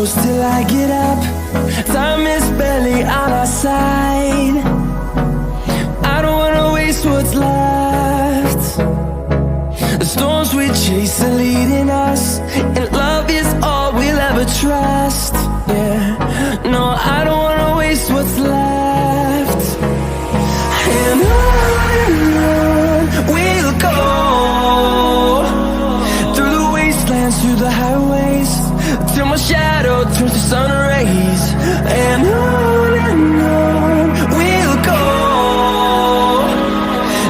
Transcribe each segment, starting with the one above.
close till I get up. Time is barely on our side. I don't wanna waste what's left. The storms we chase are leading us, and love is all we'll ever trust. Yeah, no, I don't wanna waste what's left. And on we'll go, through the wastelands, through the highways, till my shadow turns to sun rays. And on we'll go,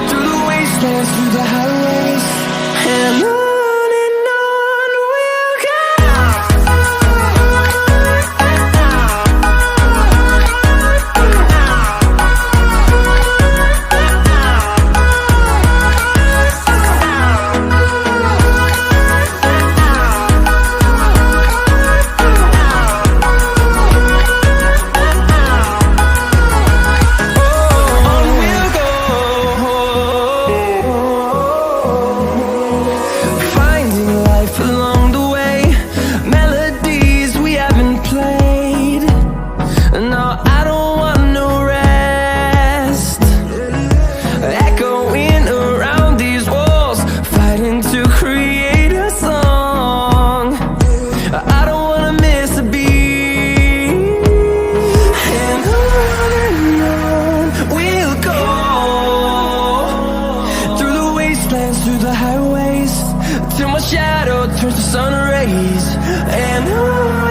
through the wastelands, through the highways, and on we'll go. Through the highways, till my shadow turns to sun rays. And on